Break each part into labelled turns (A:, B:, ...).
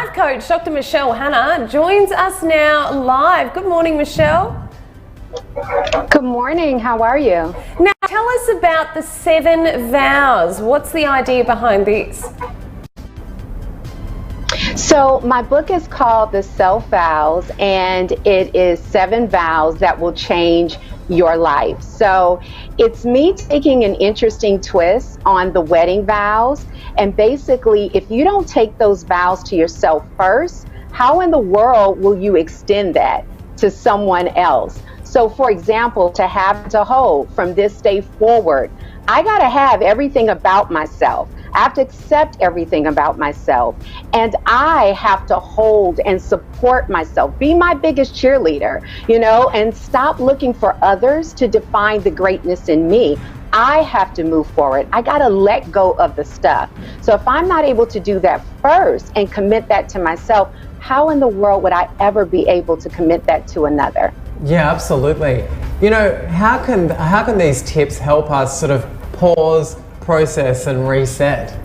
A: Life coach Dr. Michelle Hanna joins us now live. Good morning, Michelle.
B: Good morning. How are you?
A: Now, tell us about the 7 vows. What's the idea behind this?
B: So my book is called the Self Vows, and it is 7 vows that will change your life. So it's me taking an interesting twist on the wedding vows. And basically, if you don't take those vows to yourself first, how in the world will you extend that to someone else? So for example, to have to hold from this day forward, I got to have everything about myself. I have to accept everything about myself, and I have to hold and support myself, be my biggest cheerleader, and stop looking for others to define the greatness in me. I have to move forward. I got to let go of the stuff. So if I'm not able to do that first and commit that to myself, how in the world would I ever be able to commit that to another?
C: Yeah, absolutely. How can these tips help us sort of pause, process, and reset?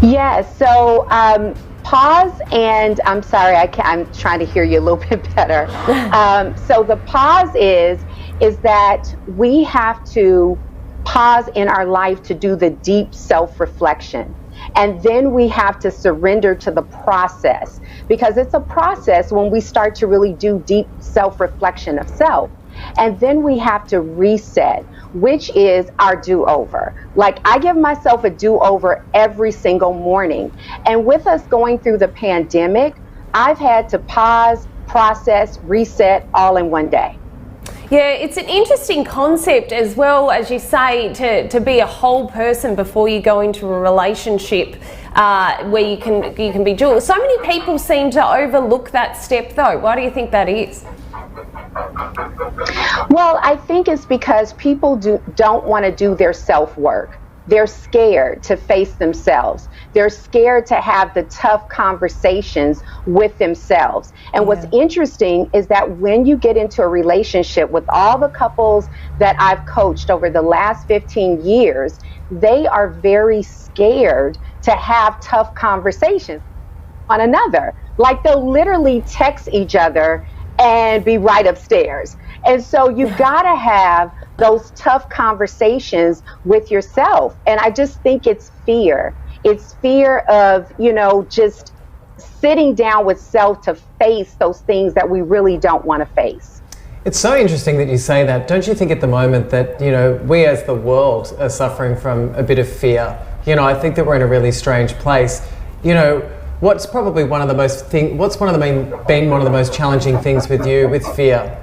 B: Yes. So pause, and I'm sorry, I'm trying to hear you a little bit better. So the pause is that we have to pause in our life to do the deep self-reflection. And then we have to surrender to the process, because it's a process when we start to really do deep self-reflection of self. And then we have to reset, which is our do-over. Like, I give myself a do-over every single morning. And with us going through the pandemic, I've had to pause, process, reset all in one day.
A: Yeah, it's an interesting concept as well, as you say, to be a whole person before you go into a relationship where you can be dual. So many people seem to overlook that step, though. Why do you think that is?
B: Well, I think it's because people don't want to do their self-work. They're scared to face themselves. They're scared to have the tough conversations with themselves. And what's interesting is that when you get into a relationship with all the couples that I've coached over the last 15 years, they are very scared to have tough conversations on another. Like, they'll literally text each other and be right upstairs. And so you've got to have those tough conversations with yourself. And I just think it's fear. It's fear of, just sitting down with self to face those things that we really don't want to face.
C: It's so interesting that you say that. Don't you think at the moment that, we as the world are suffering from a bit of fear? I think that we're in a really strange place. What's probably been one of the most challenging things with you, with fear?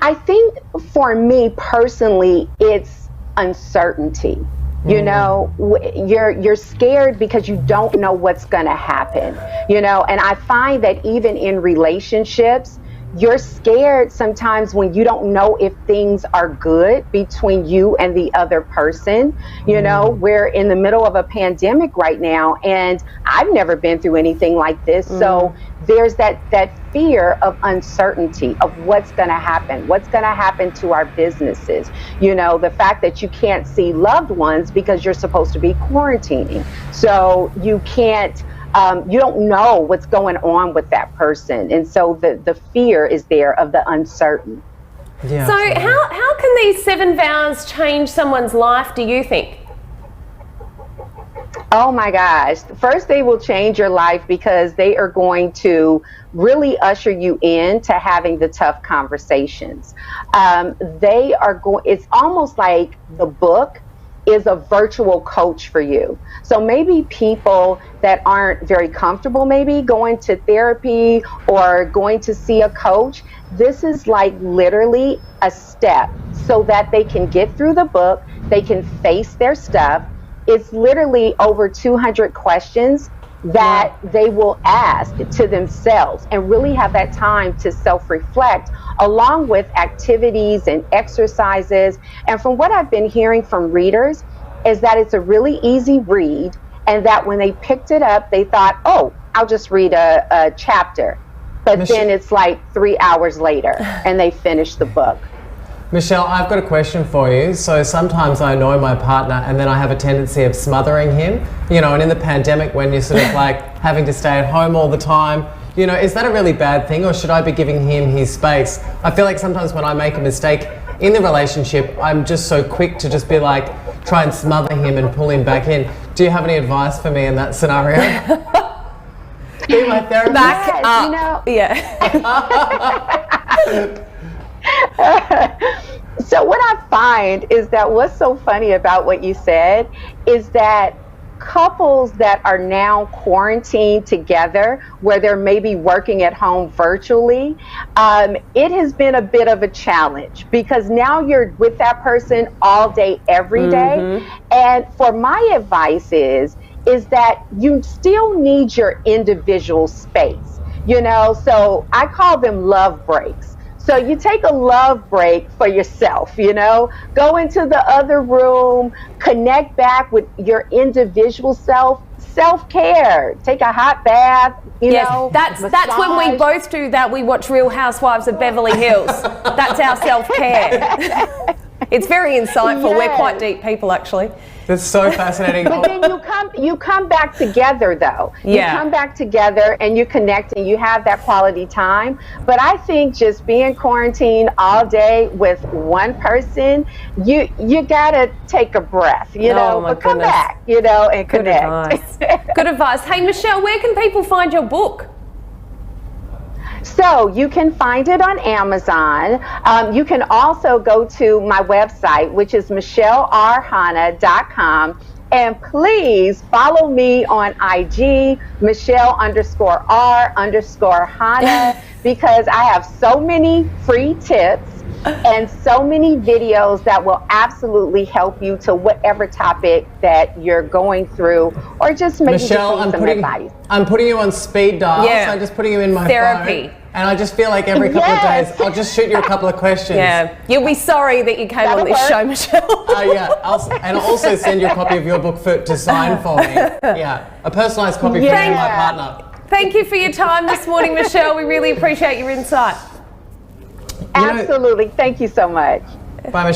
B: I think for me personally, it's uncertainty. You're scared because you don't know what's going to happen, and I find that even in relationships, you're scared sometimes when you don't know if things are good between you and the other person. We're in the middle of a pandemic right now, and I've never been through anything like this. So there's that fear of uncertainty of what's going to happen to our businesses. The fact that you can't see loved ones because you're supposed to be quarantining. So you can't, you don't know what's going on with that person. And so the fear is there of the uncertain.
A: Yeah, so how can these 7 vows change someone's life, do you think?
B: Oh my gosh. First, they will change your life because they are going to really usher you in to having the tough conversations. It's almost like the book is a virtual coach for you. So maybe people that aren't very comfortable maybe going to therapy or going to see a coach, this is like literally a step so that they can get through the book, they can face their stuff. It's literally over 200 questions that they will ask to themselves and really have that time to self-reflect, along with activities and exercises. And from what I've been hearing from readers is that it's a really easy read, and that when they picked it up, they thought, oh, I'll just read a chapter. But then it's like 3 hours later and they finish the book.
C: Michelle, I've got a question for you. So sometimes I annoy my partner and then I have a tendency of smothering him, you know, and in the pandemic when you're sort of like having to stay at home all the time, you know, is that a really bad thing or should I be giving him his space? I feel like sometimes when I make a mistake in the relationship, I'm just so quick to just be like, try and smother him and pull him back in. Do you have any advice for me in that scenario? Be my therapist.
A: Back up.
B: You know, so what I find is that what's so funny about what you said is that couples that are now quarantined together, where they're maybe working at home virtually, it has been a bit of a challenge because now you're with that person all day, every day. And for my advice is that you still need your individual space, you know, so I call them love breaks. So you take a love break for yourself, you know, go into the other room, connect back with your individual self-care, take a hot bath, you know.
A: That's when we both do that. We watch Real Housewives of Beverly Hills. That's our self-care. It's very insightful. We're quite deep people, actually.
C: That's so fascinating.
B: But then you come back together though. You come back together and you connect and you have that quality time. But I think just being quarantined all day with one person, you gotta take a breath, you know, but come back, you know, and connect.
A: Good advice. Good advice. Hey Michelle, where can people find your book?
B: So you can find it on Amazon. You can also go to my website, which is michellerhanna.com. And please follow me on IG, Michelle_R_Hanna, because I have so many free tips and so many videos that will absolutely help you to whatever topic that you're going through, or just maybe
C: Michelle,
B: some advice.
C: I'm putting you on speed dial, so I'm just putting you in my
A: therapy.
C: phone. And I just feel like every couple of days, I'll just shoot you a couple of questions.
A: Yeah, you'll be sorry that you came on this show, Michelle.
C: I'll also send you a copy of your book to sign for me. Yeah, a personalised copy for me and my partner.
A: Thank you for your time this morning, Michelle. We really appreciate your insight.
B: Absolutely. Thank you so much.
C: Bye, Michelle.